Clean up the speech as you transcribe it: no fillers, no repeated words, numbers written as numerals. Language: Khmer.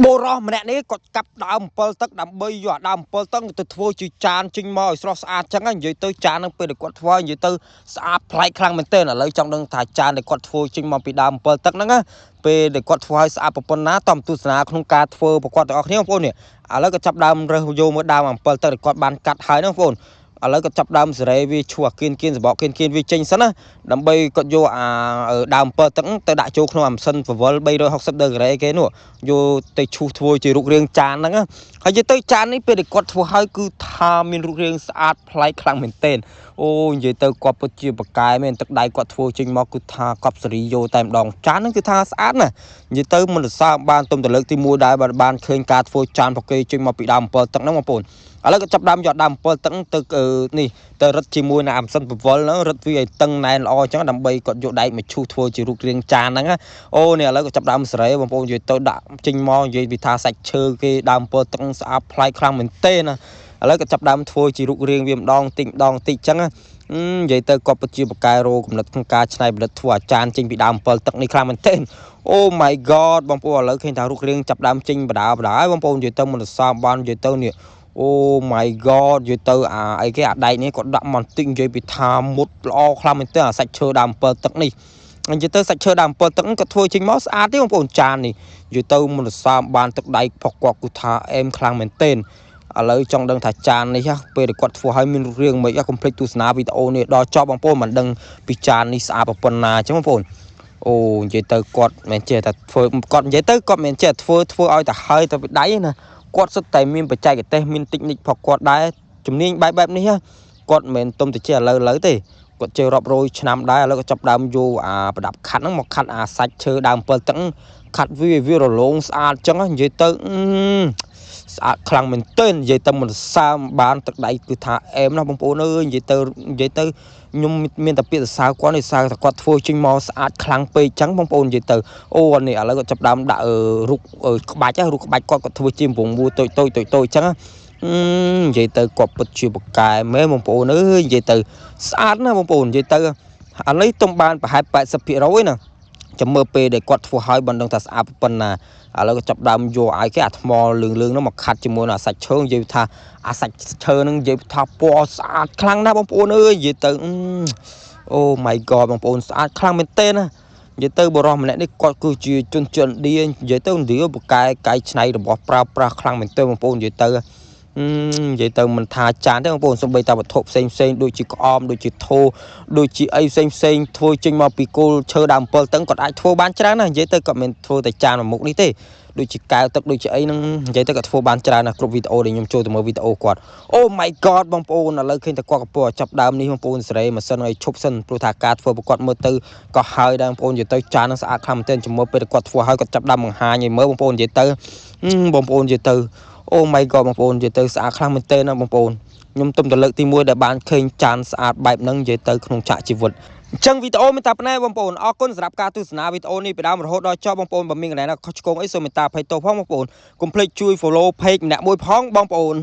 បូរោះម្នាក់នេះគាត់កាប់ដើមអំពិលទឹកដើម្បីយកដើមអំពិលទឹកទៅធ្វើជាចានចេញមកឲ្យស្រស់ស្អាតចឹងនិយាយទៅចាននឹងពេលគាត់ធ្វើនិយាយទៅស្អាតប្លែកខ្លាំងមែនទែនឥឡូវចង់ដឹងថាចានដែលគាត់ធ្វើចេញមកពីដើមអំពិលទឹកហ្នឹងណាពេលដែលគាត់ធ្វើឲ្យស្អាតប៉ុណ្ណាតោះទស្សនាក្នុងការធ្វើប្រកបទាំងអស់គ្នាបងប្អូននេះឥឡូវក៏ចាប់ដើមរើសយកមើលដើមអំពិលទឹកដែលគាត់បានកាត់ហើយហ្នឹងបងប្អូនឥឡូវក៏ចាប់ដើមសេរីវាឈួរគៀនសបកគៀនវាចេញសិនណាដើម្បីគាត់យកដើមអំពិលទឹកទៅដាក់ចូលក្នុងអាម៉ាស៊ីនពវល់360ដឺក្រេគេនោះយកទៅឈូសធ្វើជារូបរាងចានហ្នឹងហើយនិយាយទៅចាននេះពេលដែលគាត់ធ្វើហើយគឺថាមានរូបរាងស្អាតប្លែកខ្លាំងមែនទែនអូនិយាយទៅគាត់ពិតជាបកែមែនទឹកដៃគាត់ធ្វើចេញមកគឺថាកប់សេរីយកតែម្ដងចានហ្នឹងគឺថាស្អាតណានិយាយទៅមិនសរសើរបានទុំតលើកទី1ដែរបានឃើញការធ្វើចានប្រកេចេញមកពីដើមអំពិលទឹកហ្នឹងបងប្អូនឥឡូវក៏ចាប់ដើមយកដើមអំពិលទឹកទៅនេះទៅរឹតជាមួយនឹងអាម៉ាស៊ីនពវល់ហ្នឹងរឹតវាឲ្យតឹងណែនល្អអញ្ចឹងដើម្បីគាត់យកដែកមកឈូសធ្វើជារូបរាងចានហ្នឹងអូនេះឥឡូវក៏ចាប់ដើមសេរីបងប្អូននិយាយទៅដាក់ចេញមកនិយាយពីថាសាច់ឈើគេដើមអំពិលទឹកស្អាតប្លែកខ្លាំងមែនទេណាឥឡូវក៏ចាប់ដើមធ្វើជារូបរាងវាម្ដងតិចអញ្ចឹងនិយាយទៅគាត់ពិតជាបកកែរោគំនិតក្នុងការច្នៃប្រឌិតធ្វើអាចារ្យចេញពីដើមអំពិលទឹកនេះខ្លាំងមែនទេអូ my god បងប្អូនឥឡូវឃើញថារូបរាងចាប់ដើមចេញបដាហើយបងប្អូននិយាយទៅមិនសរបាននិយាយទៅនេះអូ my god និយាយទៅអីគេអាដែកនេះគាត់ដាក់មកតិចនិយាយពីថាមុតល្អខ្លាំងមែនទេអាសាច់ឈើដើមអំពិលទឹកនេះនិយាយទៅសាច់ឈើដើមអំពិលទឹកគាត់ធ្វើចេញមកស្អាតទេបងប្អូនចាននេះនិយាយទៅមិនសរបានទឹកដៃផុសគាត់គឺថាអែមខ្លាំងមែនទេឥឡូវចង់ដឹងថាចាននេះពេលគាត់ធ្វើឲ្យមានរូបរាងមិនកុំភ្លេចទស្សនាវីដេអូនេះដល់ចប់បងប្អូនមិនដឹងពីចាននេះស្អាតប៉ុណ្ណាអញ្ចឹងបងប្អូនអូនិយាយទៅគាត់មិនចេះតែធ្វើគាត់និយាយទៅគាត់មិនចេះធ្វើឲ្យតែហើយទៅពីដៃណាគាត់សុទ្ធតែមានបច្ចេកទេសមានតិចនិចផងគាត់ដែរជំនាញបែបនេះគាត់មិនមែនទុំទៅជាឥឡូវទេគាត់ចេះរាប់រយឆ្នាំដែរឥឡូវក៏ចាប់ដើមយកប្រដាប់ខាត់ហ្នឹងមកខាត់សាច់ឈើដើមអំពិលទឹកខាត់វារលោងស្អាតចឹងនិយាយទៅស្អាតខ្លាំងមែនទែននិយាយទៅមិនសើមបានទឹកដៃគឺថាអែមណាស់បងប្អូនអើយនិយាយទៅខ្ញុំមានតែពាក្យសរសើរគាត់នេះសរសើរតែគាត់ធ្វើចេញមកស្អាតខ្លាំងពេកចឹងបងប្អូននិយាយទៅអូនេះឥឡូវគាត់ចាប់ដើមដាក់រូបក្បាច់គាត់ធ្វើជាវងវួរតូចចឹងនិយាយទៅគាត់ពិតជាបកែមែនបងប្អូនអើយនិយាយទៅស្អាតណាបងប្អូននិយាយទៅអានេះទំបានប្រហែល 80% ណាចាំមើលពេលដែលគាត់ធ្វើឲ្យបណ្ដឹងថាស្អាតប៉ុណ្ណាឥឡូវក៏ចាប់ដើមយកឲ្យគេអាថ្មលឿងហ្នឹងមកខាត់ជាមួយនឹងអាសាច់ឈើនិយាយថាអាសាច់ឈើហ្នឹងនិយាយថាពណ៌ស្អាតខ្លាំងណាស់បងប្អូនអើយនិយាយទៅអូ my god បងប្អូនស្អាតខ្លាំងមែនទេណានិយាយទៅបរិសម្នាក់នេះគាត់គឺជាជនជាតិឥណ្ឌានិយាយទៅឥណ្ឌាបកកែកែច្នៃរបស់ប្រើប្រាស់ខ្លាំងមែនទេបងប្អូននិយាយទៅមិនថាចានទេបងប្អូនសំបីតាវត្ថុផ្សេងដូចជាក្អមដូចជាធោដូចជាអីផ្សេងធ្វើចេញមកពីគល់ឈើដើមអំពិលទឹកគាត់អាចធ្វើបានច្រើនណាស់និយាយទៅគាត់មិនធ្វើតែចានមួយមុខនេះទេដូចជាកែវទឹកដូចជាអីហ្នឹងនិយាយទៅគាត់ធ្វើបានច្រើនណាស់គ្រប់វីដេអូដែលខ្ញុំចូលទៅមើលវីដេអូគាត់អូ my god បងប្អូនឥឡូវឃើញតែគាត់កំពុងចាប់ដើមនេះបងប្អូនសេរីម៉ាស៊ីនឲ្យឈប់សិនព្រោះថាការធ្វើប្រកបមើលទៅក៏ហើយដែរបងប្អូននិយាយទៅចានហ្នឹងស្អាតខ្លាំងមែនទែនជាមួយពេលគាត់ធ្វើឲ្យគាត់ចាប់ដើមបង្ហាញឲ្យមើលបងប្អូននិយាយទៅបងប្អូននិយាយទៅអូ my god បងប្អូននិយាយទៅស្អាតខ្លាំងមែនទែនណាបងប្អូនខ្ញុំទុំទៅលើកទី1ដែលបានឃើញចានស្អាតបែបហ្នឹងនិយាយទៅក្នុងឆាកជីវិតអញ្ចឹងវីដេអូមានតែប៉ុណ្ណេះបងប្អូនអរគុណសម្រាប់ការទស្សនាវីដេអូនេះពីដើមរហូតដល់ចប់បងប្អូនបើមានកន្លែងណាខុសឆ្គងអីសូមមេត្តាអភ័យទោសផងបងប្អូនកុំភ្លេចជួយ follow page ម្នាក់មួយផងបងប្អូន